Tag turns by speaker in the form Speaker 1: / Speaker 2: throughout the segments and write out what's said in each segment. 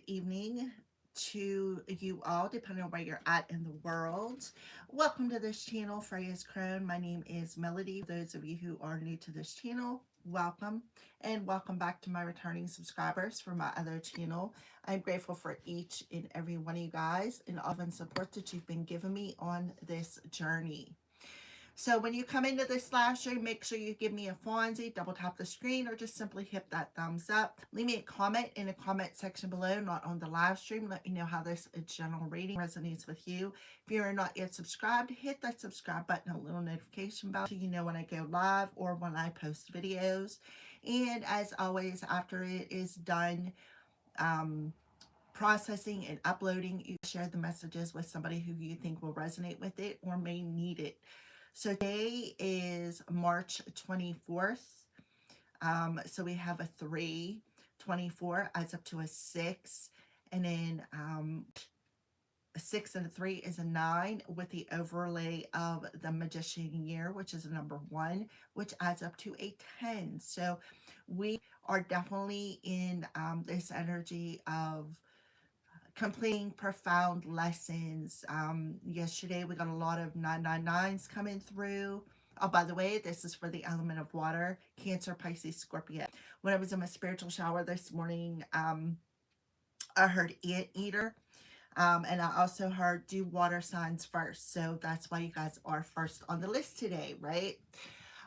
Speaker 1: evening to you all, depending on where you're at in the world. Welcome to this channel, Freya's Crone. My name is Melody. For those of you who are new to this channel, welcome. And welcome back to my returning subscribers for my other channel. I'm grateful for each and every one of you guys and all the support that you've been giving me on this journey. So when you come into this live stream, make sure you give me a Fonzie, double tap the screen, or just simply hit that thumbs up. Leave me a comment in the comment section below, not on the live stream. Let me know how this general reading resonates with you. If you are not yet subscribed, hit that subscribe button, a little notification bell so you know when I go live or when I post videos. And as always, after it is done, processing and uploading, you share the messages with somebody who you think will resonate with it or may need it. So today is March 24th. So we have a 3, 24 adds up to a 6, and then a 6 and a 3 is a 9 with the overlay of the Magician Year, which is a number 1, which adds up to a 10. So we are definitely in this energy of completing profound lessons. Yesterday we got a lot of 999s coming through. Oh, by the way, this is for the element of water, Cancer, Pisces, Scorpio. When I was in my spiritual shower this morning, I heard EATER, and I also heard do water signs first. So that's why you guys are first on the list today, right?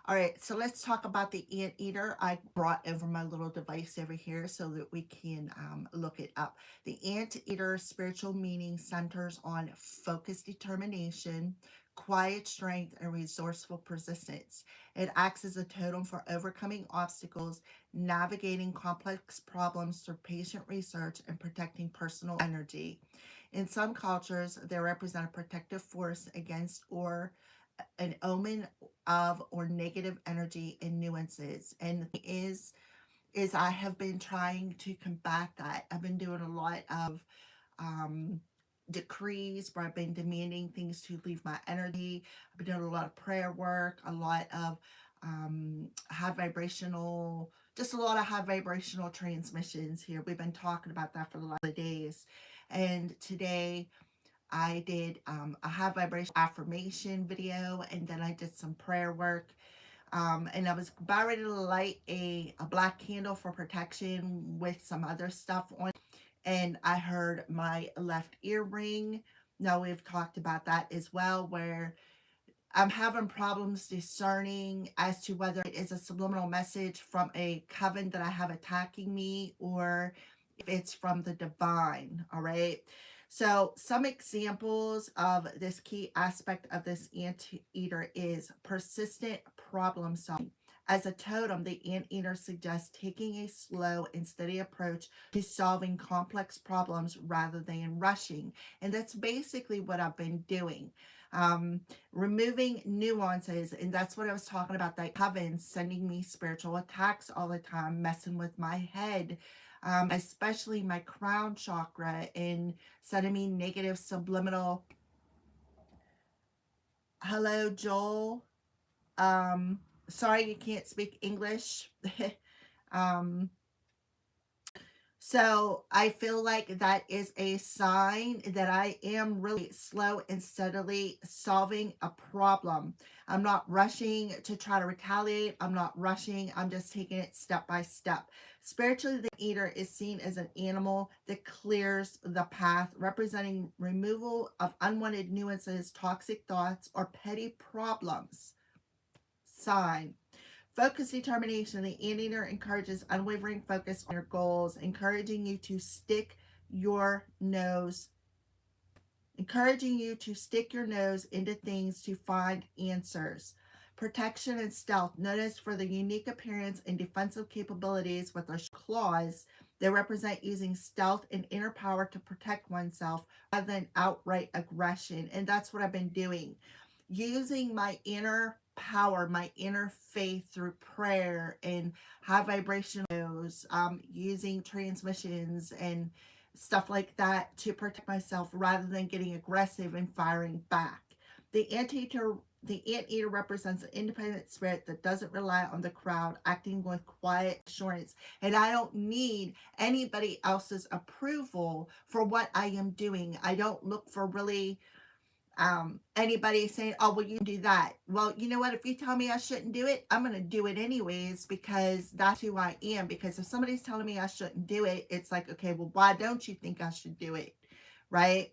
Speaker 1: All right, so let's talk about the EATER. I brought over my little device over here so that we can look it up. The EATER spiritual meaning centers on focused determination, quiet strength, and resourceful persistence. It acts as a totem for overcoming obstacles, navigating complex problems through patient research, and protecting personal energy. In some cultures, they represent a protective force against or an omen of or negative energy and nuances. And the thing is I have been trying to combat that. I've been doing a lot of decrees where I've been demanding things to leave my energy. I've been doing a lot of prayer work, a lot of high vibrational, just a lot of high vibrational transmissions here. We've been talking about that for the last days. And today I did a high vibration affirmation video, and then I did some prayer work. And I was about ready to light a black candle for protection with some other stuff on. And I heard my left ear ring. Now we've talked about that as well, where I'm having problems discerning as to whether it is a subliminal message from a coven that I have attacking me or if it's from the divine. All right. So some examples of this key aspect of this anteater is persistent problem solving. As a totem, the anteater suggests taking a slow and steady approach to solving complex problems rather than rushing. And that's basically what I've been doing. Removing nuances, and that's what I was talking about, that coven sending me spiritual attacks all the time, messing with my head, especially my crown chakra, and sending me negative subliminal. Hello, Joel. Sorry you can't speak English. um, So I feel like that is a sign that I am really slow and steadily solving a problem. I'm not rushing to try to retaliate. I'm not rushing. I'm just taking it step by step. Spiritually, the eater is seen as an animal that clears the path, representing removal of unwanted nuances, toxic thoughts, or petty problems. Sign. Focus determination. The anteater encourages unwavering focus on your goals, encouraging you to stick your nose into things to find answers. Protection and stealth. Notice for the unique appearance and defensive capabilities with their claws, they represent using stealth and inner power to protect oneself rather than outright aggression. And that's what I've been doing. Using my inner power, my inner faith through prayer and high vibrations, using transmissions and stuff like that to protect myself rather than getting aggressive and firing back. The anteater The anteater represents an independent spirit that doesn't rely on the crowd, acting with quiet assurance. And I don't need anybody else's approval for what I am doing. I don't look for really anybody saying, oh, well, you can do that. Well, you know what? If you tell me I shouldn't do it, I'm going to do it anyways because that's who I am. Because if somebody's telling me I shouldn't do it, it's like, okay, well, why don't you think I should do it? Right?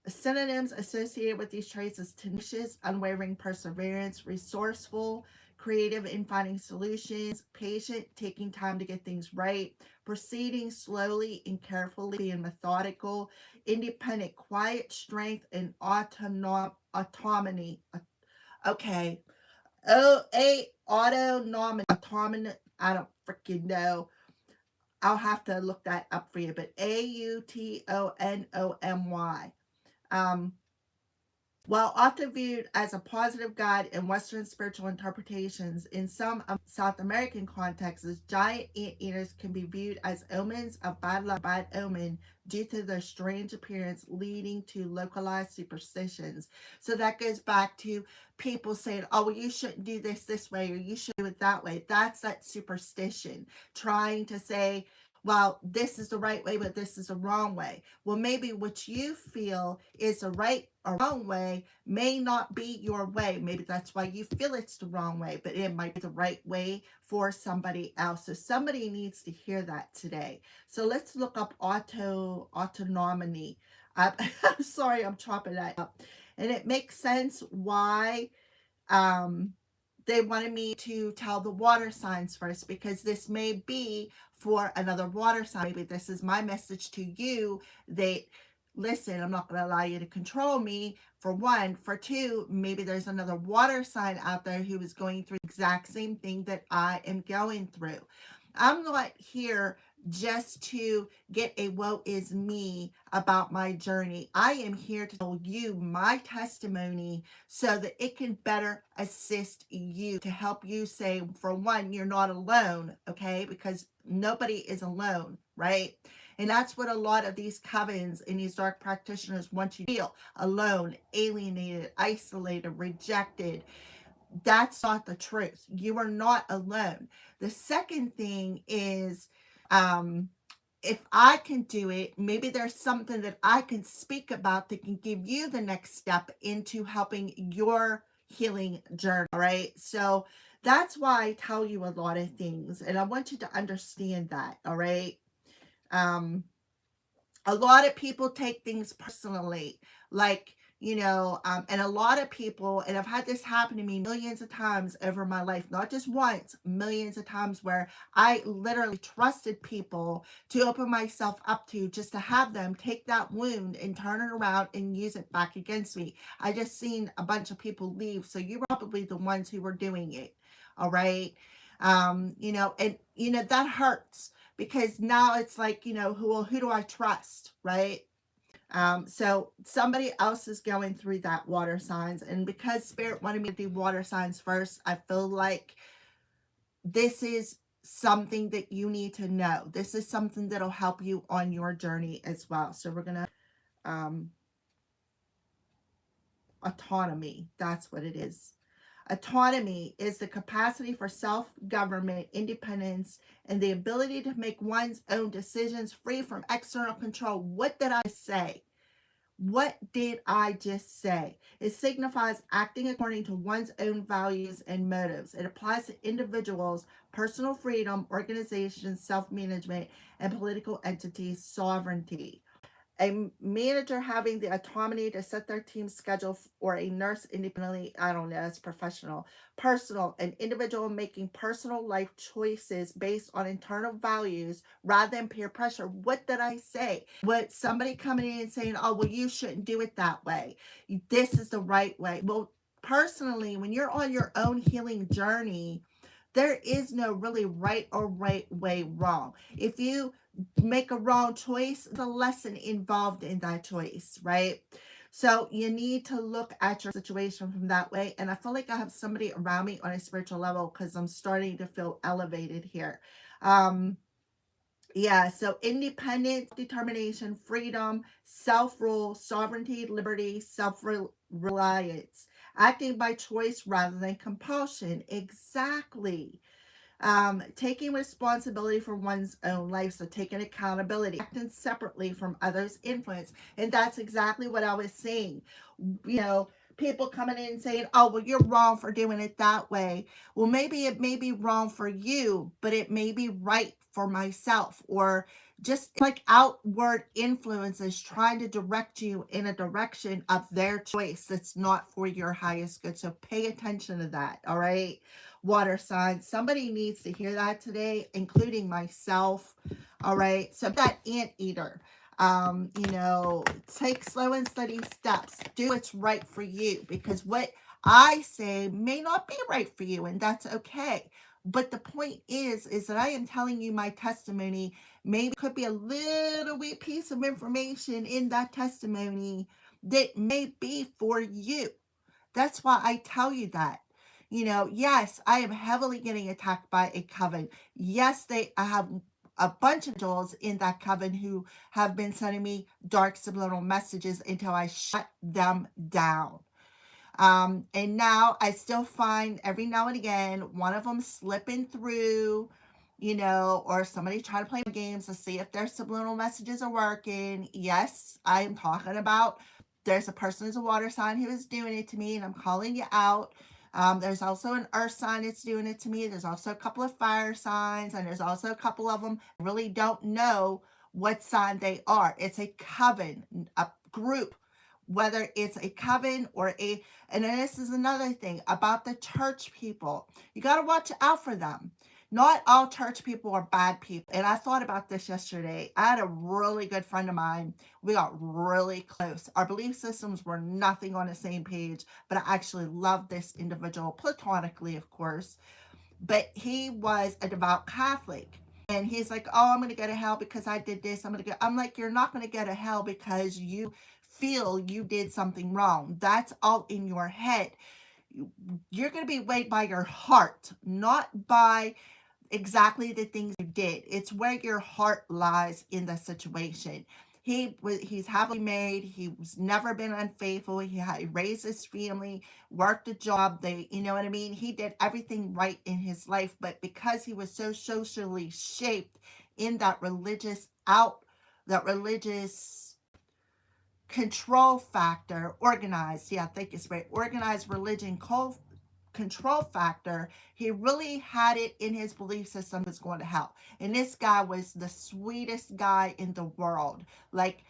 Speaker 1: Synonyms associated with these traits is tenacious, unwavering perseverance, resourceful, creative in finding solutions, patient, taking time to get things right, proceeding slowly and carefully, being methodical, independent, quiet, strength, and autonomy. Okay. Autonomy. I don't freaking know. I'll have to look that up for you, but Autonomy. Um, while often viewed as a positive guide in Western spiritual interpretations, in some South American contexts, giant anteaters can be viewed as omens of bad luck, bad omen, due to their strange appearance, leading to localized superstitions. So that goes back to people saying, oh, well, you shouldn't do this way, or you should do it that way. That's that superstition, trying to say, well, this is the right way, but this is the wrong way. Well, maybe what you feel is the right or wrong way may not be your way. Maybe that's why you feel it's the wrong way, but it might be the right way for somebody else. So somebody needs to hear that today. So let's look up autonomy. I'm sorry, I'm chopping that up. And it makes sense why um, they wanted me to tell the water signs first, because this may be for another water sign. Maybe this is my message to you that, listen, I'm not going to allow you to control me, for one. For two, maybe there's another water sign out there who is going through the exact same thing that I am going through. I'm not here just to get a woe is me about my journey. I am here to tell you my testimony so that it can better assist you, to help you say, for one, you're not alone, okay? Because nobody is alone, right? And that's what a lot of these covens and these dark practitioners want you to feel: alone, alienated, isolated, rejected. That's not the truth. You are not alone. The second thing is, if I can do it, maybe there's something that I can speak about that can give you the next step into helping your healing journey. All right. So that's why I tell you a lot of things. And I want you to understand that. All right. Um, a lot of people take things personally, like, and a lot of people, and I've had this happen to me millions of times over my life, not just once, millions of times, where I literally trusted people to open myself up to, just to have them take that wound and turn it around and use it back against me. I just seen a bunch of people leave, so you were probably the ones who were doing it. All right. And that hurts, because now it's like, who do I trust, right? So somebody else is going through that water signs, and because Spirit wanted me to do water signs first, I feel like this is something that you need to know. This is something that'll help you on your journey as well. So we're gonna autonomy. That's what it is. Autonomy is the capacity for self-government, independence, and the ability to make one's own decisions free from external control. What did I say? What did I just say? It signifies acting according to one's own values and motives. It applies to individuals' personal freedom, organizations, self-management, and political entities' sovereignty. A manager having the autonomy to set their team's schedule, or a nurse independently, I don't know, it's professional. Personal, an individual making personal life choices based on internal values rather than peer pressure. What did I say? What somebody coming in and saying, oh, well, you shouldn't do it that way. This is the right way. Well, personally, when you're on your own healing journey, there is no really right or right way wrong. If you make a wrong choice, the lesson involved in that choice, right? So you need to look at your situation from that way. And I feel like I have somebody around me on a spiritual level, because I'm starting to feel elevated here. Yeah, so independence, determination, freedom, self-rule, sovereignty, liberty, self-reliance. acting by choice rather than compulsion. Exactly. Taking responsibility for one's own life, so taking accountability, acting separately from others' influence. And that's exactly what I was saying. You know, people coming in and saying, oh, well, you're wrong for doing it that way. Well, maybe it may be wrong for you, but it may be right for myself. Or just like outward influences trying to direct you in a direction of their choice that's not for your highest good. So pay attention to that. All right. Water signs. Somebody needs to hear that today, including myself. All right. So that anteater. Take slow and steady steps. Do what's right for you, because what I say may not be right for you, and that's okay. But the point is that I am telling you my testimony. Maybe could be a little wee piece of information in that testimony that may be for you. That's why I tell you that. Yes, I am heavily getting attacked by a coven. Yes, I have a bunch of individuals in that coven who have been sending me dark subliminal messages until I shut them down. And now I still find every now and again one of them slipping through, or somebody trying to play games to see if their subliminal messages are working. Yes, I am talking about there's a person who's a water sign who is doing it to me, and I'm calling you out. There's also an earth sign that's doing it to me. There's also a couple of fire signs, and there's also a couple of them I really don't know what sign they are. It's a coven, a group, whether it's a coven or and then this is another thing about the church people. You got to watch out for them. Not all church people are bad people. And I thought about this yesterday. I had a really good friend of mine. We got really close. Our belief systems were nothing on the same page, but I actually loved this individual platonically, of course. But he was a devout Catholic. And he's like, oh, I'm going to go to hell because I did this. I'm like, you're not going to go to hell because you feel you did something wrong. That's all in your head. You're going to be weighed by your heart, not by exactly the things you did. It's where your heart lies in the situation. He's happily married. He's never been unfaithful. He raised his family, worked a job. You know what I mean? He did everything right in his life, but because he was so socially shaped in that religious control factor, organized, yeah, I think it's right, organized religion control factor, he really had it in his belief system was going to hell. And this guy was the sweetest guy in the world. Like,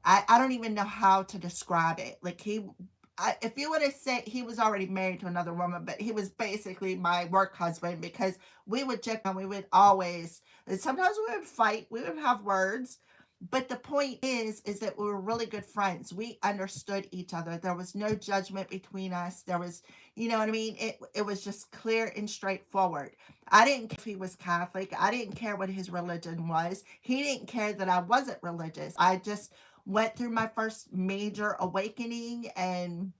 Speaker 1: I don't even know how to describe it. Like, if you would have said he was already married to another woman, but he was basically my work husband, because we would check on, we would always, sometimes we would fight, we would have words. But the point is that we were really good friends. We understood each other. There was no judgment between us. There was, you know what I mean? It was just clear and straightforward. I didn't care if he was Catholic. I didn't care what his religion was. He didn't care that I wasn't religious. I just went through my first major awakening, and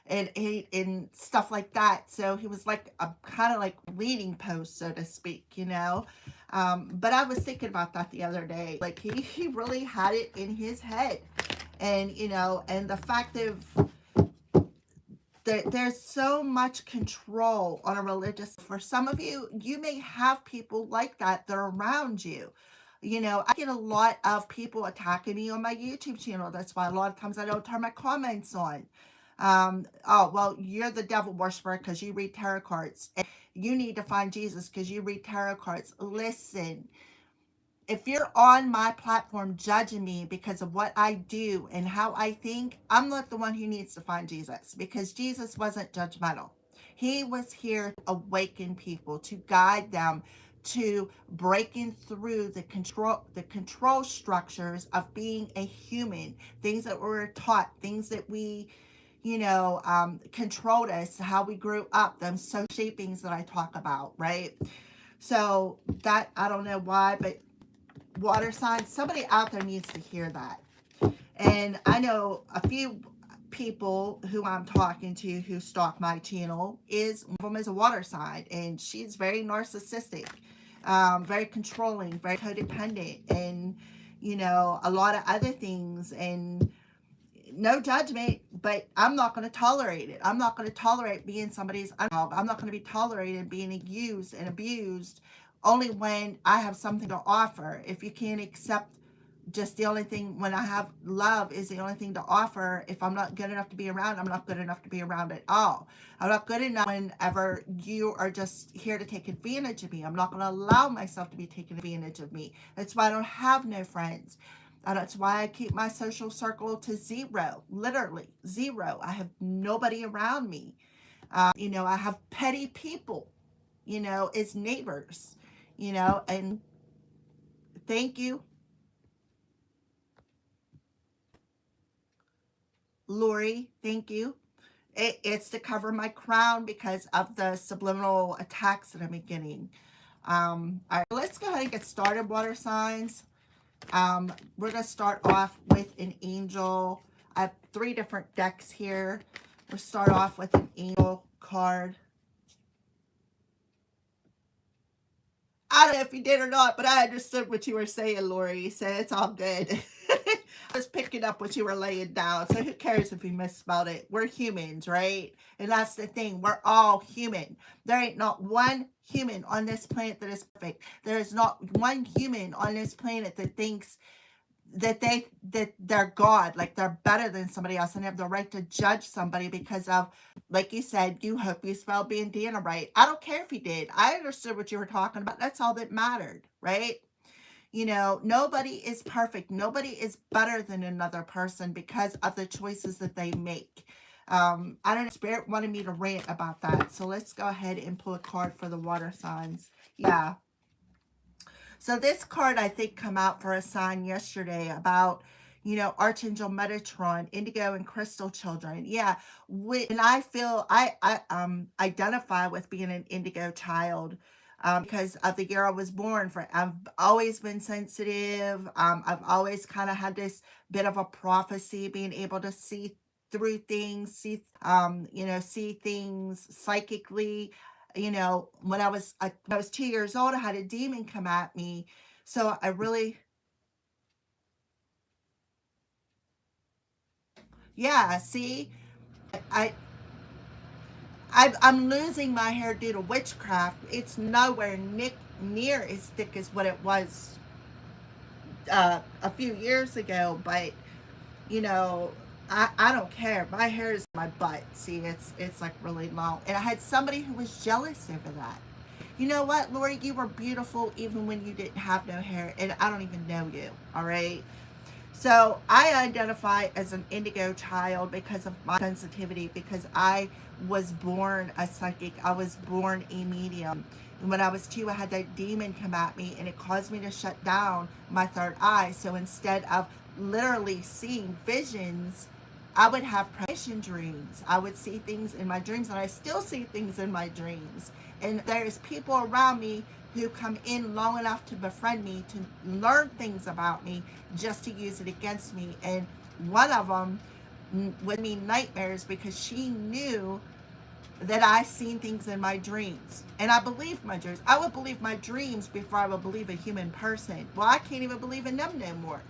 Speaker 1: and stuff like that. So he was like a kind of like leading post, so to speak. But I was thinking about that the other day. Like, he really had it in his head. And and the fact of there's so much control on a religious, for some of you, you may have people like that are around you. I get a lot of people attacking me on my YouTube channel. That's why a lot of times I don't turn my comments on. Oh, well, you're the devil worshiper because you read tarot cards. And you need to find Jesus because you read tarot cards. Listen, if you're on my platform judging me because of what I do and how I think, I'm not the one who needs to find Jesus, because Jesus wasn't judgmental. He was here to awaken people, to guide them to breaking through the control structures of being a human, things that we were taught, things that we controlled us, how we grew up, them social shapings that I talk about, right? So that, I don't know why, but water signs, somebody out there needs to hear that. And I know a few people who I'm talking to who stalk my channel. One of them is a water sign, and she's very narcissistic, very controlling, very codependent, and a lot of other things. And no judgment, but I'm not going to tolerate it. I'm not going to tolerate being somebody's underdog. I'm not going to be tolerated being used and abused only when I have something to offer. If you can't accept just the only thing when I have love is the only thing to offer, if I'm not good enough to be around, I'm not good enough to be around at all. I'm not good enough whenever you are just here to take advantage of me. I'm not going to allow myself to be taken advantage of me. That's why I don't have no friends. That's why I keep my social circle to zero, literally zero. I have nobody around me. I have petty people, as neighbors, and thank you, Lori. Thank you. It's to cover my crown because of the subliminal attacks that I'm getting. All right, let's go ahead and get started, water signs. We're going to start off with an angel. I have 3 different decks here. We'll start off with an angel card. I don't know if you did or not, but I understood what you were saying, Lori, so it's all good. I was picking up what you were laying down, so who cares if you misspelled it? We're humans, right? And that's the thing. We're all human. There ain't not one human on this planet that is perfect. There is not one human on this planet that thinks that they're God, like they're better than somebody else and have the right to judge somebody because of, like you said, you hope you spelled bandana right. I don't care if you did. I understood what you were talking about. That's all that mattered, right? Nobody is perfect. Nobody is better than another person because of the choices that they make. I don't know, Spirit wanted me to rant about that. So let's go ahead and pull a card for the water signs. Yeah. So this card, I think, come out for a sign yesterday about, Archangel Metatron, Indigo and Crystal children. Yeah. And I feel I identify with being an Indigo child. Because of the year I was born. I've always been sensitive. I've always kind of had this bit of a prophecy, being able to see through things, see things psychically. When I was 2 years old, I had a demon come at me. So I really, yeah, see, I, I'm losing my hair due to witchcraft. It's nowhere near as thick as what it was a few years ago, but you know, I don't care. My hair is my butt. See, it's like really long. And I had somebody who was jealous over that. You know what, Lori? You were beautiful even when you didn't have no hair, and I don't even know you. All right. So I identify as an indigo child because of my sensitivity, because I was born a psychic. I was born a medium. And when I was 2, I had that demon come at me and it caused me to shut down my third eye. So instead of literally seeing visions, I would have premonition dreams. I would see things in my dreams, and I still see things in my dreams. And there's people around me who come in long enough to befriend me, to learn things about me, just to use it against me. And one of them would me nightmares because she knew that I seen things in my dreams. And I believed my dreams. I would believe my dreams before I would believe a human person. Well, I can't even believe in them no more.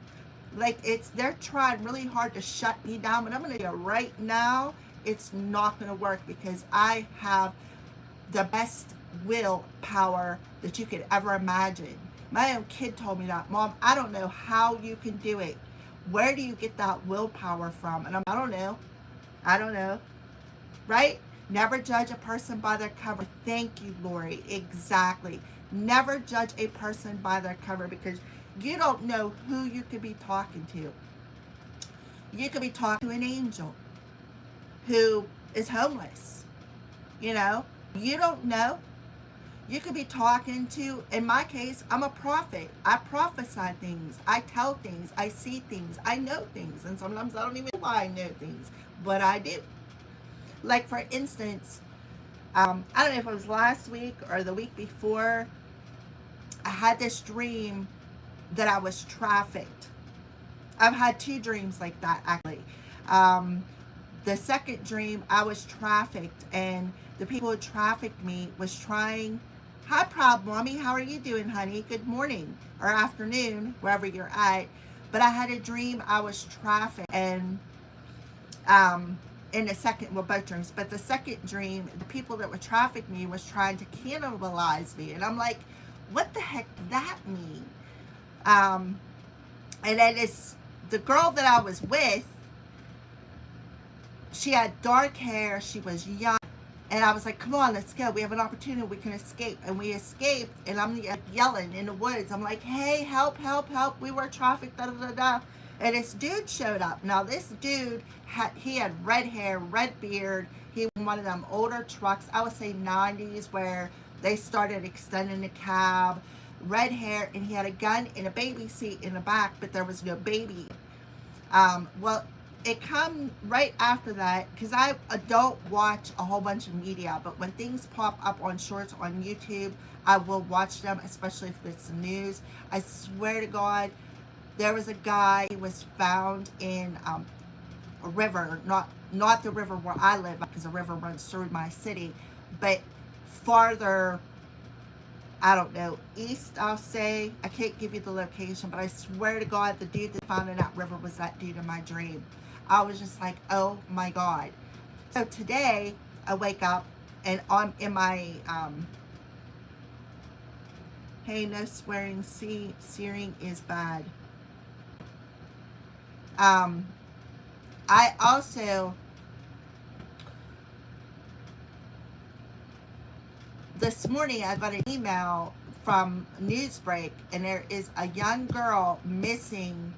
Speaker 1: Like, they're trying really hard to shut me down, but I'm going to tell you right now, it's not going to work because I have the best willpower that you could ever imagine. My own kid told me that, Mom, I don't know how you can do it. Where do you get that willpower from? And I don't know. I don't know. Right? Never judge a person by their cover. Thank you, Lori. Exactly. Never judge a person by their cover, because you don't know who you could be talking to. You could be talking to an angel who is homeless. You don't know. You could be talking to, in my case, I'm a prophet. I prophesy things. I tell things. I see things. I know things. And sometimes I don't even know why I know things, but I do. Like, for instance, I don't know if it was last week or the week before, I had this dream that I was trafficked. I've had 2 dreams like that, actually. The second dream, I was trafficked, and the people who trafficked me was trying, hi, Proud Mommy, how are you doing, honey? Good morning or afternoon, wherever you're at. But I had a dream I was trafficked, and Um, in the second, well, both dreams, but the second dream, the people that would traffic me was trying to cannibalize me. And I'm like, what the heck does that mean? Um, and then the girl that I was with, she had dark hair, she was young. And I was like, come on, let's go. We have an opportunity. We can escape. And we escaped. And I'm yelling in the woods. I'm like, hey, help, help, help. We were trafficked, da, da, da, da. And this dude showed up. Now, this dude, he had red hair, red beard. He was in one of them older trucks, I would say 90s, where they started extending the cab. Red hair. And he had a gun and a baby seat in the back, but there was no baby. Well, it come right after that, because I don't watch a whole bunch of media, but when things pop up on shorts on YouTube, I will watch them, especially if it's the news. I swear to God, there was a guy who was found in a river, not the river where I live, because the river runs through my city, but farther, I don't know, east, I'll say. I can't give you the location, but I swear to God, the dude that found in that river was that dude in my dream. I was just like, oh my God. So today, I wake up and I'm in my, hey, no swearing, searing is bad. I also, this morning I got an email from Newsbreak, and there is a young girl missing.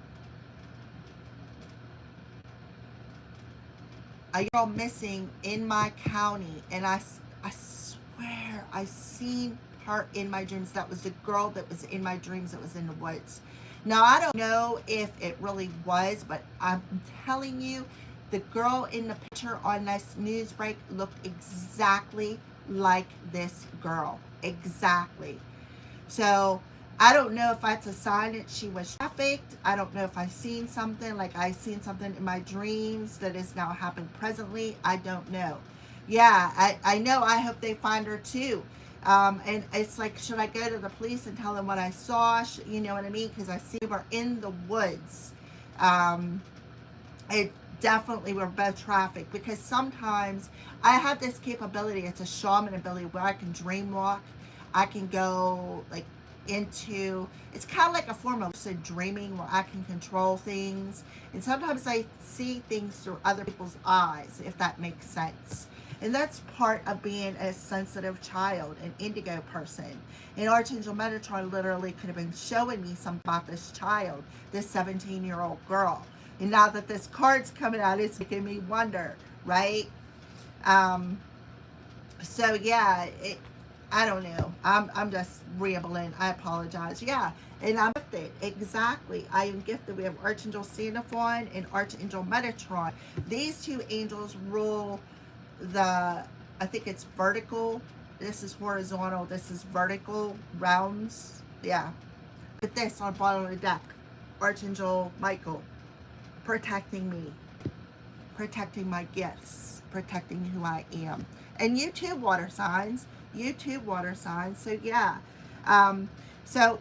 Speaker 1: A girl missing in my county, and I swear I seen her in my dreams. That was the girl that was in my dreams that was in the woods. Now, I don't know if it really was, but I'm telling you, the girl in the picture on this news break looked exactly like this girl. Exactly. So I don't know if that's a sign that she was trafficked. I don't know if I've seen something, like I seen something in my dreams that is now happening presently. I don't know. Yeah, I know. I hope they find her too. And it's like, should I go to the police and tell them what I saw? You know what I mean? Because I see her in the woods. It definitely were both trafficked, because sometimes I have this capability. It's a shaman ability where I can dream walk. I can go like into, it's kind of like a form of lucid dreaming where I can control things, and sometimes I see things through other people's eyes, if that makes sense. And that's part of being a sensitive child, an indigo person. And Archangel Metatron literally could have been showing me something about this child, this 17-year-old girl. And now that this card's coming out, it's making me wonder, right? So yeah, I don't know. I'm just rambling. I apologize. Yeah, and I'm gifted. Exactly. I am gifted. We have Archangel Sandalphon and Archangel Metatron. These two angels rule the, I think it's vertical. This is horizontal. This is vertical realms. Yeah. With this on the bottom of the deck, Archangel Michael, protecting me, protecting my gifts, protecting who I am. And you too, water signs. You too, water signs. So yeah. So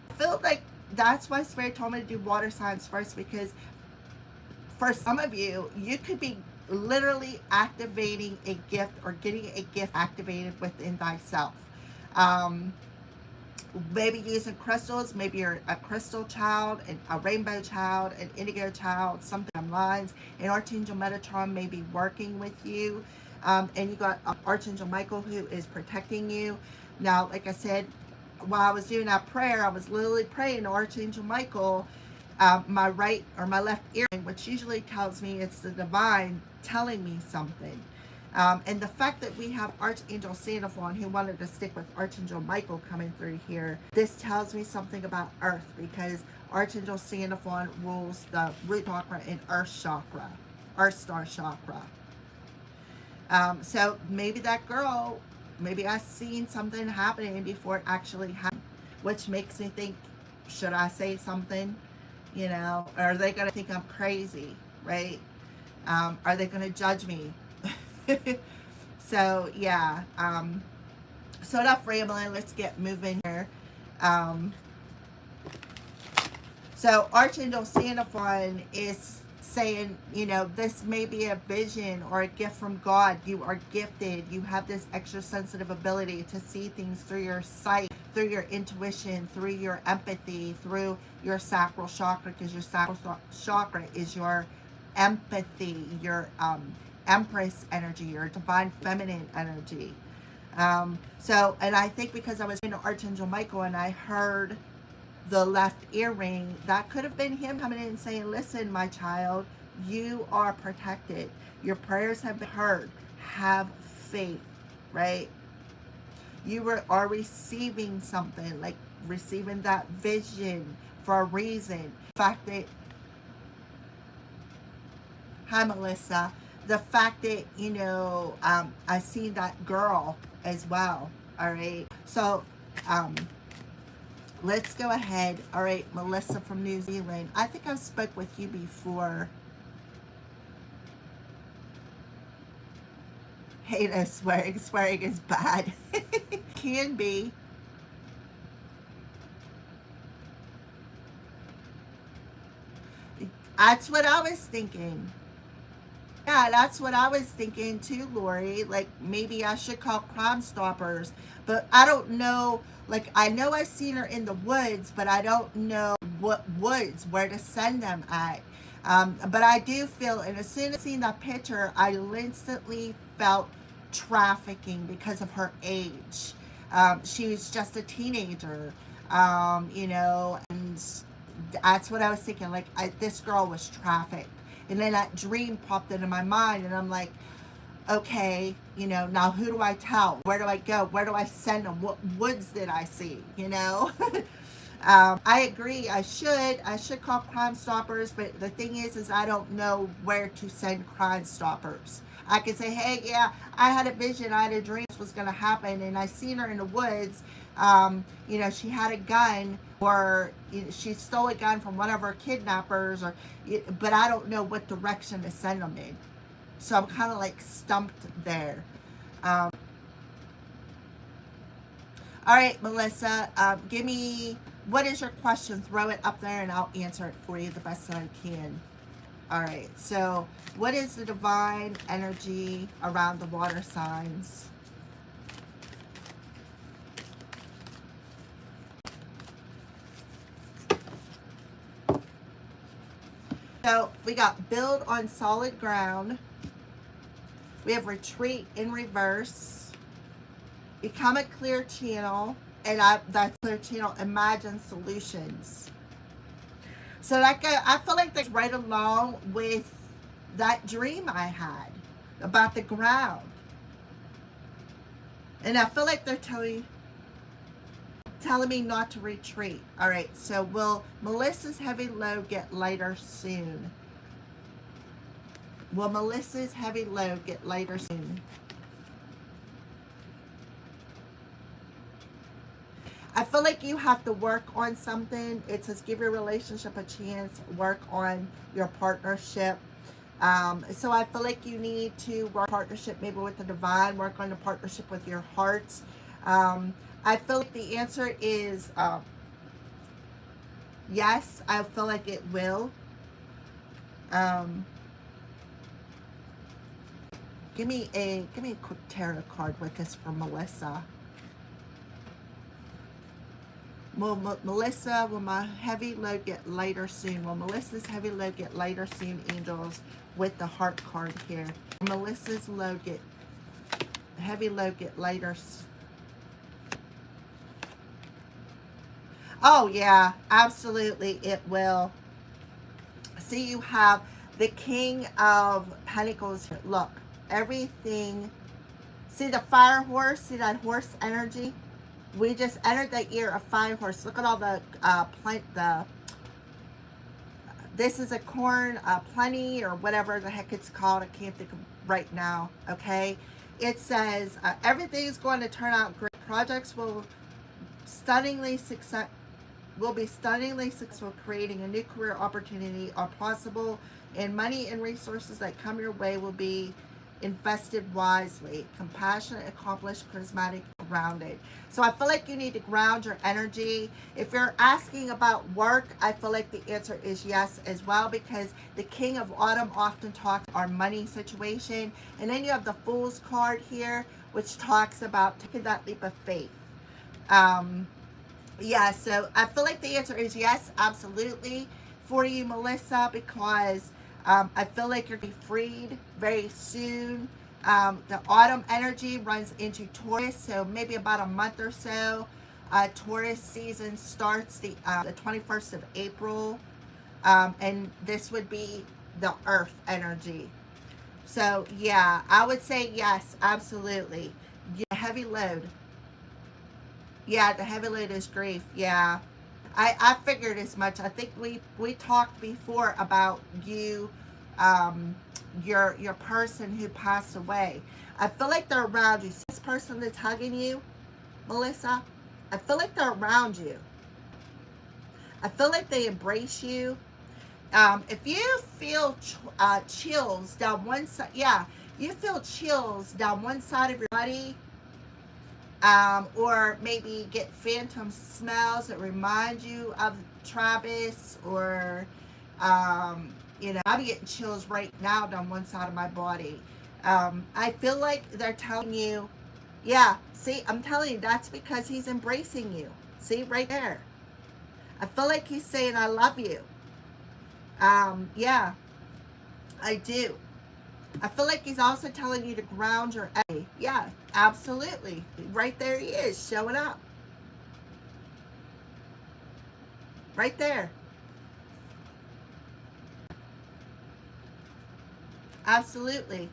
Speaker 1: I feel like that's why Spirit told me to do water signs first, because for some of you, you could be literally activating a gift or getting a gift activated within thyself. Maybe using crystals. Maybe you're a crystal child, and a rainbow child, an indigo child, something on lines. And Archangel Metatron may be working with you. And you got Archangel Michael, who is protecting you. Now, like I said, while I was doing that prayer, I was literally praying to Archangel Michael, my right or my left ear, which usually tells me it's the divine telling me something. And the fact that we have Archangel Sandalphon, who wanted to stick with Archangel Michael coming through here, this tells me something about Earth, because Archangel Sandalphon rules the root chakra and Earth chakra, Earth star chakra. So maybe that girl, maybe I seen something happening before it actually happened, which makes me think, should I say something? You know, are they going to think I'm crazy, right? Are they going to judge me? So yeah, so enough rambling, let's get moving here. So Archangel Sandalphon is saying, you know, this may be a vision or a gift from God. You are gifted. You have this extra sensitive ability to see things through your sight, through your intuition, through your empathy, through your sacral chakra, because your sacral chakra is your empathy, your empress energy, your divine feminine energy. So, and I think because I was in Archangel Michael and I heard the left earring, that could have been him coming in and saying, listen, my child, you are protected. Your prayers have been heard. Have faith, right? Are receiving something, like receiving that vision for a reason. The fact that, hi, Melissa. The fact that, you know, I seen that girl as well. All right. So, let's go ahead. All right, Melissa from New Zealand. I think I've spoke with you before. Hate no swearing. Swearing is bad. Can be. That's what I was thinking. Yeah, that's what I was thinking too, Lori. Like, maybe I should call Crime Stoppers. But I don't know. Like, I know I've seen her in the woods, but I don't know what woods, where to send them at. But I do feel, and as soon as I seen that picture, I instantly felt trafficking because of her age. She was just a teenager, you know, and that's what I was thinking. Like, this girl was trafficked. And then that dream popped into my mind, and I'm like, okay, you know, now who do I tell? Where do I go? Where do I send them? What woods did I see? You know? I agree. I should call Crime Stoppers, but the thing is I don't know where to send Crime Stoppers. I could say, hey, yeah, I had a vision, I had a dream this was going to happen, and I seen her in the woods. You know, she had a gun, or you know, she stole a gun from one of her kidnappers, or, but I don't know what direction to send them in. So I'm kind of like stumped there. All right, Melissa, give me, what is your question? Throw it up there and I'll answer it for you the best that I can. All right, so what is the divine energy around the water signs? So we got build on solid ground. We have retreat in reverse. Become a clear channel. And that's clear channel, imagine solutions. So that I feel like that's right along with that dream I had about the ground. And I feel like they're telling me not to retreat. All right, so will Melissa's heavy load get lighter soon? Will Melissa's heavy load get lighter soon? I feel like you have to work on something. It says give your relationship a chance, work on your partnership. So I feel like you need to work partnership maybe with the divine, work on the partnership with your hearts. I feel like the answer is yes. I feel like it will. Give me a quick tarot card with this for Melissa. Will Melissa, will my heavy load get lighter soon? Will Melissa's heavy load get lighter soon, angels, with the heart card here? Will Melissa's heavy load get lighter? Oh, yeah, absolutely it will. See, you have the King of Pentacles here. Look, everything. See the fire horse? See that horse energy? We just entered the year of fire horse. Look at all the this is a corn plenty, or whatever the heck it's called. I can't think of right now. Okay, it says everything is going to turn out great. Projects will be stunningly successful. Creating a new career opportunity are possible, and money and resources that come your way will be invested wisely. Compassionate, accomplished, charismatic, grounded. So I feel like you need to ground your energy. If you're asking about work, I feel like the answer is yes as well, because the King of Autumn often talks our money situation. And then you have the Fool's card here, which talks about taking that leap of faith. Yeah, so I feel like the answer is yes, absolutely, for you, Melissa, because I feel like you're going to be freed very soon. The autumn energy runs into Taurus, so maybe about a month or so. Taurus season starts the 21st of April, and this would be the earth energy. So, yeah, I would say yes, absolutely. Yeah, heavy load. Yeah, the heavy load is grief. Yeah. I figured as much. I think we talked before about you, your person who passed away. I feel like they're around you. See this person that's hugging you, Melissa? I feel like they're around you. I feel like they embrace you. If you feel chills down one side, yeah, you feel chills down one side of your body, or maybe get phantom smells that remind you of Travis, or I'm getting chills right now down one side of my body. I feel like they're telling you, yeah, see, I'm telling you, that's because he's embracing you. See, right there. I feel like he's saying, I love you. Yeah, I do. I feel like he's also telling you to ground your energy. Yeah, absolutely. Right there he is, showing up. Right there. Absolutely.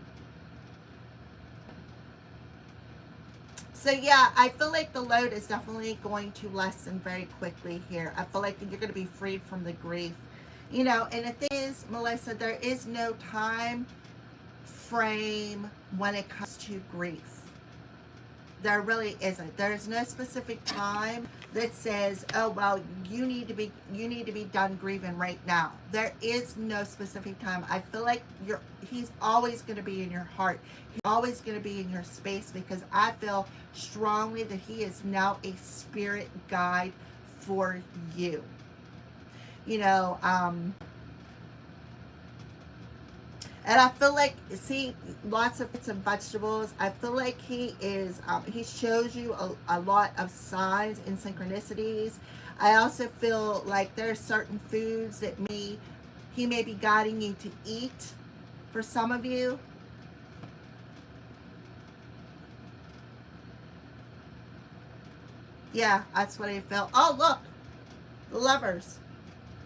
Speaker 1: So yeah, I feel like the load is definitely going to lessen very quickly here. I feel like you're going to be freed from the grief. And the thing is, Melissa, there is no time frame when it comes to grief. There really isn't. There's no specific time that says, "Oh well, you need to be done grieving right now." There is no specific time. I feel like he's always going to be in your heart. He's always going to be in your space, because I feel strongly that he is now a spirit guide for you. You know, and I feel like, see, lots of fruits and vegetables. I feel like he shows you a lot of signs and synchronicities. I also feel like there are certain foods that he may be guiding you to eat for some of you. Yeah, that's what I felt. Oh, look, the Lovers.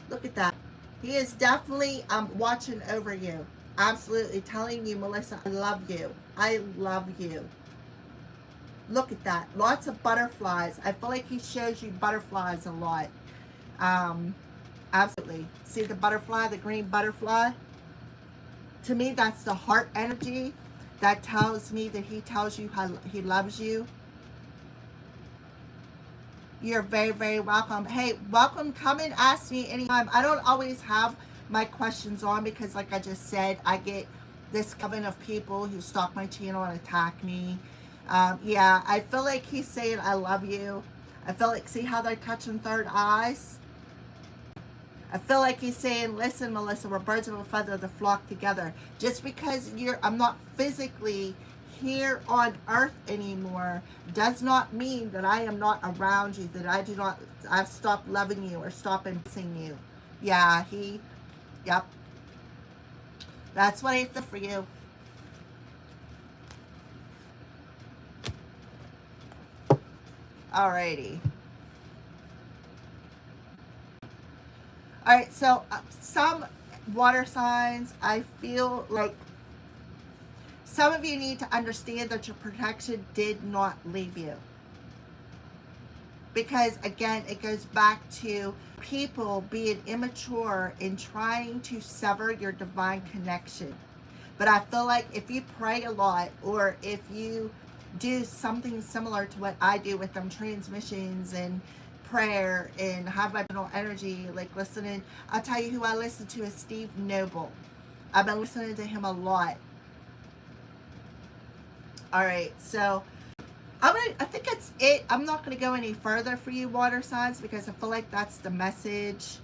Speaker 1: Look at that. He is definitely watching over you. Absolutely telling you, Melissa, I love you. I love you. Look at that. Lots of butterflies. I feel like he shows you butterflies a lot. Absolutely. See the butterfly, the green butterfly? To me, that's the heart energy. That tells me that he tells you how he loves you. You're very, very welcome. Hey, welcome. Come and ask me anytime. I don't always have my questions on, because like I just said, I get this coven of people who stalk my channel and attack me. Yeah, I feel like he's saying, I love you. I feel like, see how they're touching third eyes? I feel like he's saying, listen, Melissa, we're birds of a feather that flock together. Just because I'm not physically here on earth anymore does not mean that I am not around you, that I've stopped loving you or stopped embracing you. Yeah, yep. That's what I feel for you. Alrighty. Alright, so some water signs, I feel like some of you need to understand that your protection did not leave you. Because again, it goes back to people being immature in trying to sever your divine connection. But I feel like if you pray a lot, or if you do something similar to what I do with them transmissions and prayer and high vibrational energy, like listening, I'll tell you who I listen to is Steve Noble. I've been listening to him a lot. All right, so I think it's it. I'm not gonna go any further for you, water signs, because I feel like that's the message.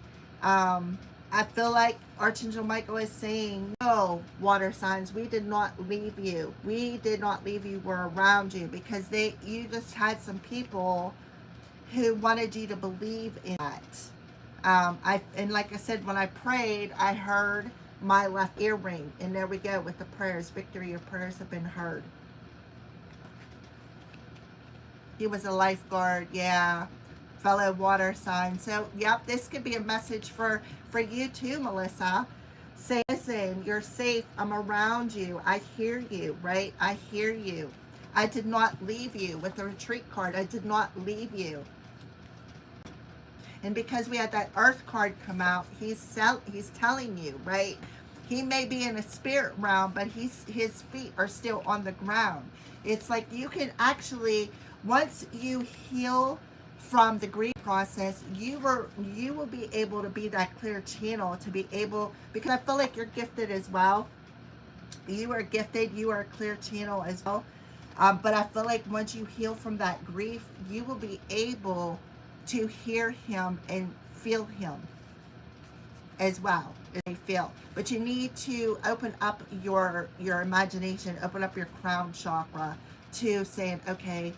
Speaker 1: Um, I feel like Archangel Michael is saying, no, water signs, we did not leave you. We did not leave you. We're around you, because you just had some people who wanted you to believe in that. And like I said, when I prayed, I heard my left ear ring, and there we go with the prayers. Victory, your prayers have been heard. He was a lifeguard, yeah, fellow water sign. So, yep, this could be a message for you too, Melissa. Say, listen, you're safe. I'm around you. I hear you, right? I hear you. I did not leave you with the retreat card. I did not leave you. And because we had that earth card come out, he's telling you, right? He may be in a spirit realm, but his feet are still on the ground. It's like you can actually, once you heal from the grief process, you will be able to be that clear channel to be able, because I feel like you're gifted as well. You are gifted. You are a clear channel as well. But I feel like once you heal from that grief, you will be able to hear him and feel him as well as they feel. But you need to open up your imagination, open up your crown chakra to saying, okay,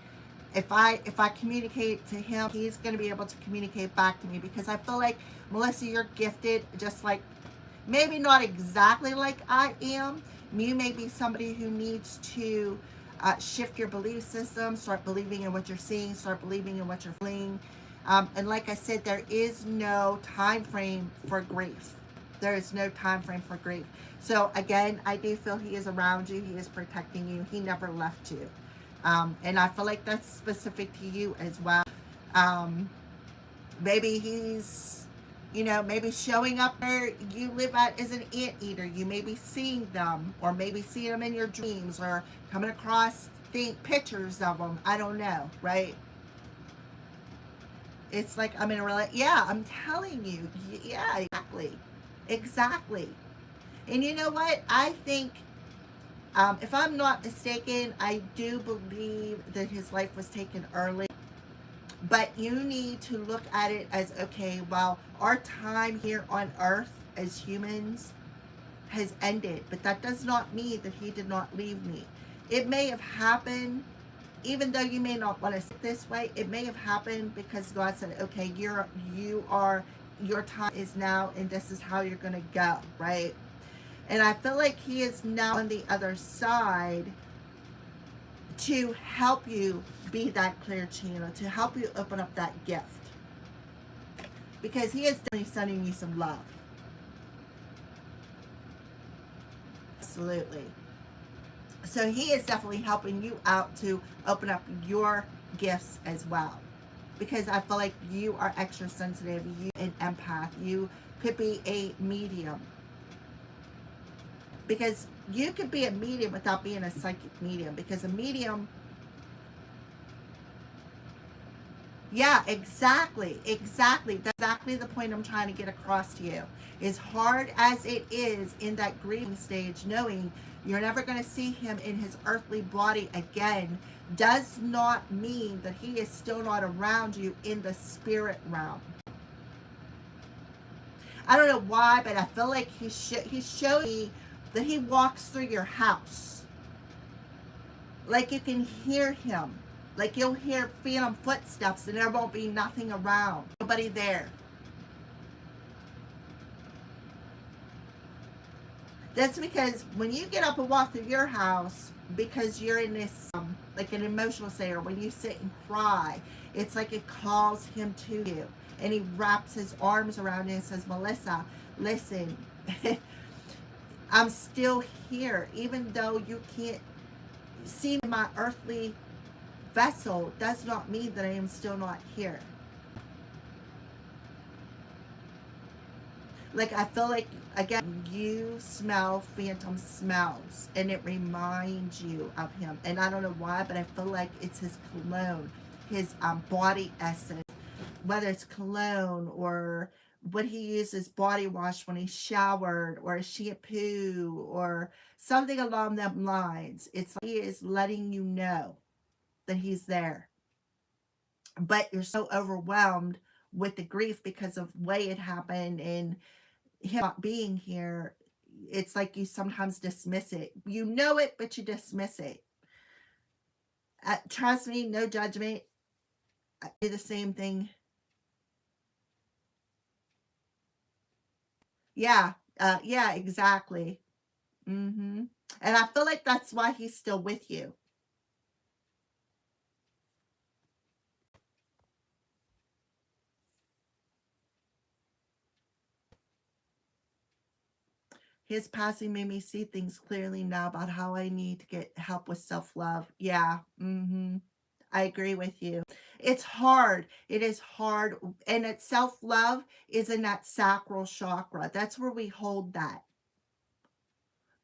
Speaker 1: if I communicate to him, he's going to be able to communicate back to me, because I feel like, Melissa, you're gifted just like, maybe not exactly like I am. You may be somebody who needs to shift your belief system, start believing in what you're seeing, start believing in what you're feeling. And like I said, there is no time frame for grief. There is no time frame for grief. So again, I do feel he is around you. He is protecting you. He never left you. And I feel like that's specific to you as well. Maybe he's, maybe showing up where you live at as an anteater. You may be seeing them, or maybe seeing them in your dreams, or coming across pictures of them. I don't know, right? It's like I'm in a yeah, I'm telling you. Yeah, exactly. Exactly. And you know what? I think, if I'm not mistaken, I do believe that his life was taken early. But you need to look at it as, okay, well, our time here on earth as humans has ended, but that does not mean that he did not leave me. It may have happened, even though you may not want to see it this way, it may have happened because God said, okay, your time is now, and this is how you're going to go, right? And I feel like he is now on the other side to help you be that clear channel, to help you open up that gift, because he is definitely sending you some love. Absolutely. So he is definitely helping you out to open up your gifts as well, because I feel like you are extra sensitive. You an empath. You could be a medium, because you could be a medium without being a psychic medium, because a medium, yeah, exactly. That's exactly the point I'm trying to get across to you. As hard as it is in that grieving stage, knowing you're never going to see him in his earthly body again, does not mean that he is still not around you in the spirit realm. I don't know why, but I feel like he's showing me that he walks through your house. Like you can hear him. Like you'll hear phantom footsteps and there won't be nothing around. Nobody there. That's because when you get up and walk through your house, because you're in this, like an emotional state, or when you sit and cry, it's like it calls him to you. And he wraps his arms around you and says, Melissa, listen, I'm still here. Even though you can't see my earthly vessel, does not mean that I am still not here. Like I feel like, again, you smell phantom smells and it reminds you of him. And I don't know why, but I feel like it's his cologne, his body essence, whether it's cologne or what he uses, body wash when he showered, or a shampoo, or something along them lines. It's like he is letting you know that he's there, but you're so overwhelmed with the grief because of the way it happened and him not being here. It's like you sometimes dismiss it. You know it, but you dismiss it. Trust me, no judgment. I do the same thing. Yeah, yeah, exactly. Mm-hmm. And I feel like that's why he's still with you. His passing made me see things clearly now about how I need to get help with self-love. Yeah. Mm-hmm. I agree with you. It's hard. It is hard. And it's self-love is in that sacral chakra. That's where we hold that.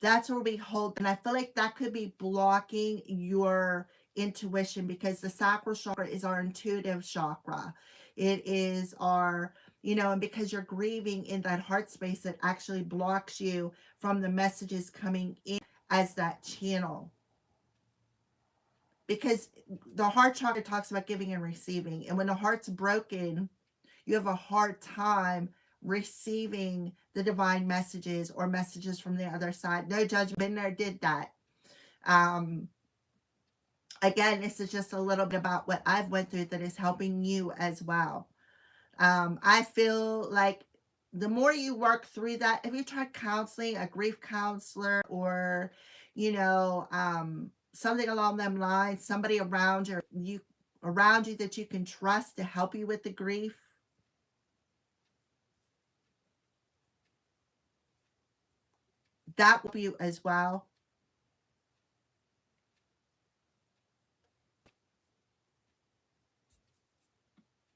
Speaker 1: That's where we hold. And I feel like that could be blocking your intuition because the sacral chakra is our intuitive chakra. It is our, and because you're grieving in that heart space, it actually blocks you from the messages coming in as that channel. Because the heart chakra talks about giving and receiving. And when the heart's broken, you have a hard time receiving the divine messages or messages from the other side. No judgment. Been there, did that. Um, Again, this is just a little bit about what I've went through that is helping you as well. I feel like the more you work through that, if you try counseling, a grief counselor, or something along them lines, somebody around you that you can trust to help you with the grief, that will help you as well.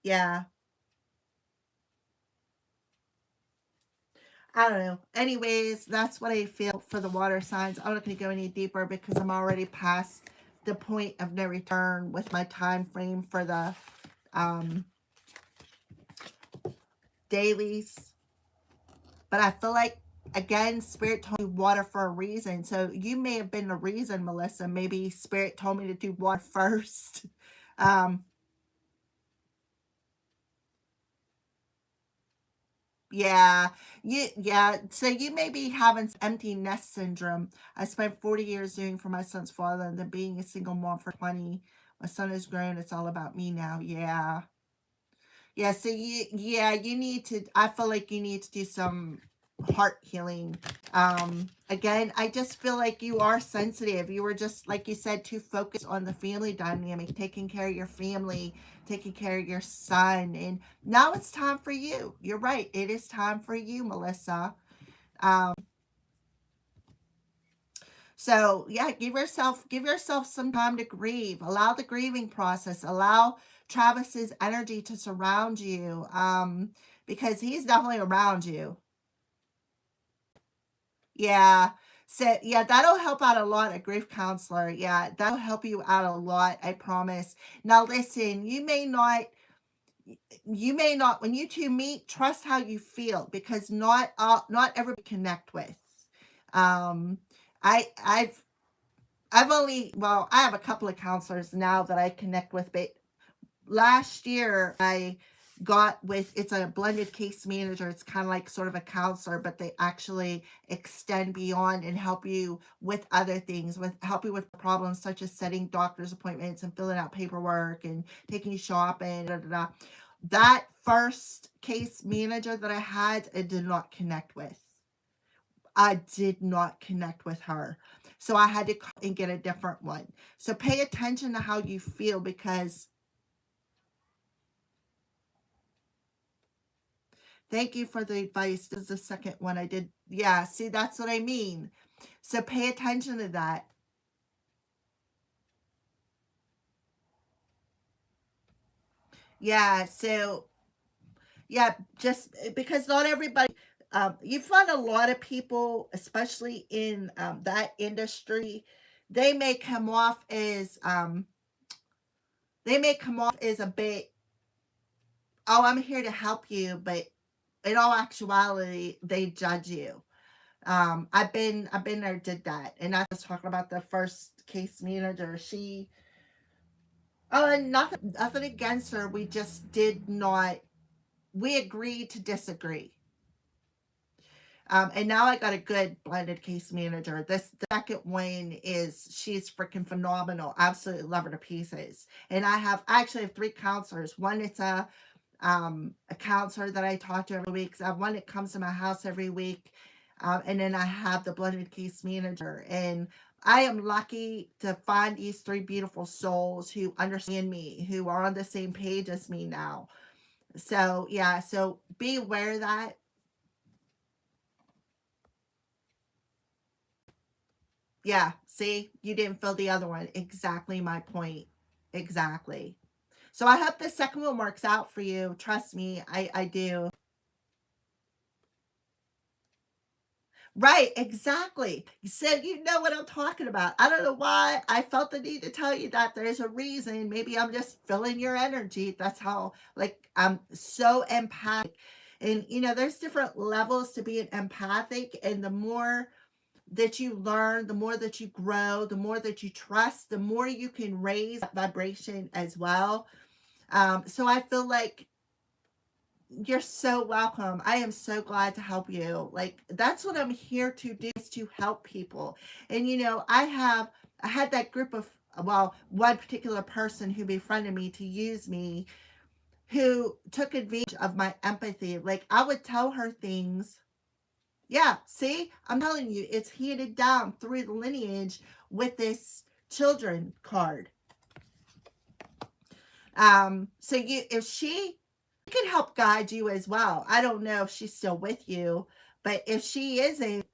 Speaker 1: Yeah, I don't know. Anyways, that's what I feel for the water signs. I'm not going to go any deeper because I'm already past the point of no return with my time frame for the um, dailies. But I feel like, again, Spirit told me water for a reason. So you may have been the reason, Melissa. Maybe Spirit told me to do water first. Um, Yeah, yeah. So you may be having empty nest syndrome. I spent 40 years doing for my son's father, and then being a single mom for 20. My son is grown. It's all about me now. Yeah, yeah. So you need to. I feel like you need to do some heart healing. Again, I just feel like you are sensitive. You were just, like you said, too focused on the family dynamic, taking care of your family, taking care of your son. And now it's time for you. You're right. It is time for you, Melissa. Um, so yeah, give yourself some time to grieve. Allow the grieving process. Allow Travis's energy to surround you. Because he's definitely around you. Yeah. So yeah, that'll help out a lot, a grief counselor. Yeah, that'll help you out a lot, I promise. Now listen, you may not when you two meet, trust how you feel because not everybody connect with. Um I I've only well, I have a couple of counselors now that I connect with, but last year I got with it's a blended case manager. It's kind of like sort of a counselor, but they actually extend beyond and help you with other things, with help you with problems such as setting doctor's appointments and filling out paperwork and taking you shopping. Da, da, da. That first case manager that I had, I did not connect with. I did not connect with her. So I had to call and get a different one. So pay attention to how you feel because thank you for the advice. This is the second one I did. Yeah, see, that's what I mean. So pay attention to that. Yeah, so yeah, just because not everybody, you find a lot of people, especially in that industry, they may come off as a bit, oh, I'm here to help you, but in all actuality, they judge you. I've been there, did that, and I was talking about the first case manager. Oh, and nothing against her. We just did not. We agreed to disagree. And now I got a good blended case manager. This the second one is she's freaking phenomenal. Absolutely love her to pieces. And I actually have three counselors. One it's a counselor that I talk to every week. So I have one that comes to my house every week. And then I have the blended case manager. And I am lucky to find these three beautiful souls who understand me, who are on the same page as me now. So yeah, so be aware of that. Yeah, see, you didn't fill the other one. Exactly my point. Exactly. So I hope the second one works out for you. Trust me, I do. Right, exactly. So you know what I'm talking about. I don't know why I felt the need to tell you that there's a reason. Maybe I'm just filling your energy. That's how, like, I'm so empathic. And, there's different levels to being empathic. And the more that you learn, the more that you grow, the more that you trust, the more you can raise that vibration as well. So I feel like you're so welcome. I am so glad to help you. Like, that's what I'm here to do, is to help people. And I had that group of, well, one particular person who befriended me to use me, who took advantage of my empathy. Like, I would tell her things. Yeah, see, I'm telling you, it's handed down through the lineage with this children card. So if she could help guide you as well. I don't know if she's still with you, but if she isn't,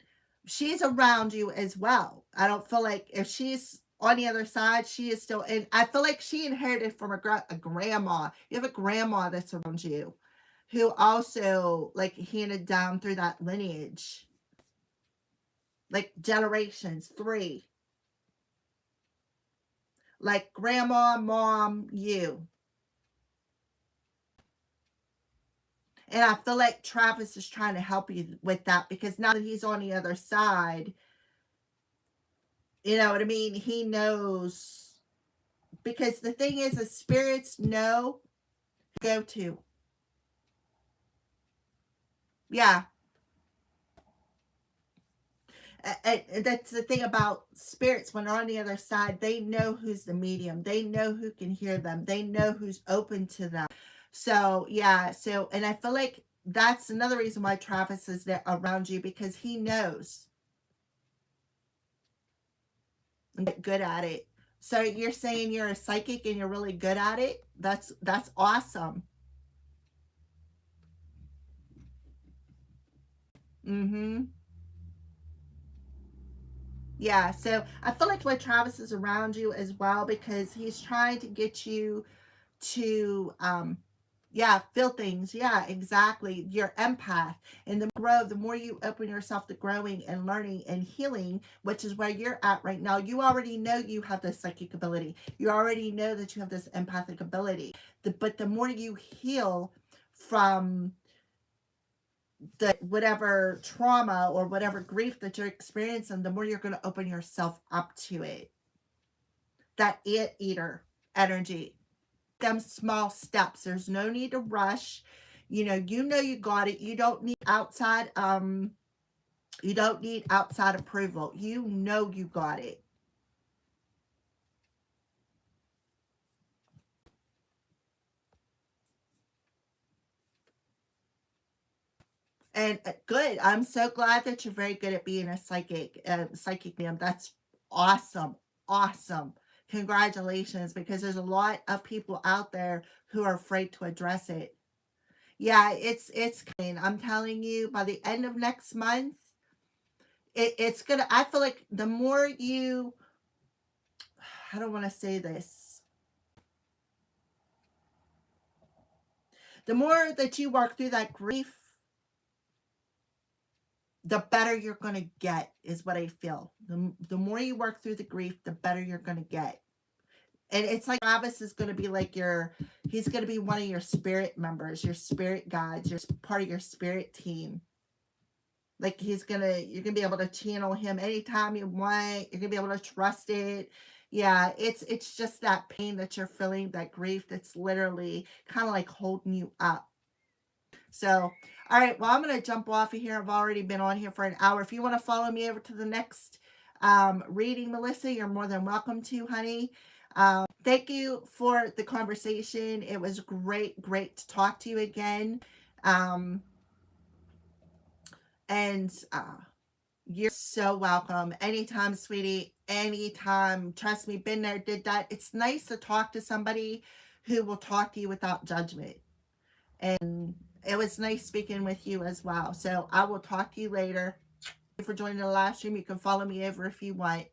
Speaker 1: she's around you as well. I don't feel like if she's on the other side, she is still, and I feel like she inherited from a grandma. You have a grandma that's around you who also like handed down through that lineage, like generations, three, like grandma, mom, you. And I feel like Travis is trying to help you with that, because now that he's on the other side, you know what I mean? He knows, because the thing is, the spirits know who to go to. Yeah. And that's the thing about spirits. When they're on the other side, they know who's the medium. They know who can hear them. They know who's open to them. So, yeah. So, and I feel like that's another reason why Travis is there around you, because he knows and get good at it. So you're saying you're a psychic and you're really good at it? That's awesome. Mm-hmm. Yeah, so I feel like why Travis is around you as well, because he's trying to get you to yeah, feel things. Yeah, exactly. You're empath. And the more you grow, the more you open yourself to growing and learning and healing, which is where you're at right now. You already know you have this psychic ability. You already know that you have this empathic ability. But the more you heal from the whatever trauma or whatever grief that you're experiencing, the more you're going to open yourself up to it. That eater energy. Them small steps. There's no need to rush. You got it. You don't need outside approval. You know you got it. And good. I'm so glad that you're very good at being a psychic medium. That's awesome. Awesome. Congratulations, because there's a lot of people out there who are afraid to address it. Yeah, it's coming. I'm telling you, by the end of next month, it's gonna. I feel like the more you, I don't want to say this, the more that you work through that grief, the better you're going to get, is what I feel. The more you work through the grief, the better you're going to get. And it's like Travis is going to be like he's going to be one of your spirit members, your spirit guides, your part of your spirit team. Like you're going to be able to channel him anytime you want. You're going to be able to trust it. Yeah, it's just that pain that you're feeling, that grief that's literally kind of like holding you up. So, all right, well, I'm going to jump off of here. I've already been on here for an hour. If you want to follow me over to the next reading, Melissa, you're more than welcome to, honey. Thank you for the conversation. It was great to talk to you again. Um, and you're so welcome. Anytime, sweetie. Anytime. Trust me, been there, did that. It's nice to talk to somebody who will talk to you without judgment. And it was nice speaking with you as well. So I will talk to you later. Thank you for joining the live stream. You can follow me over if you want.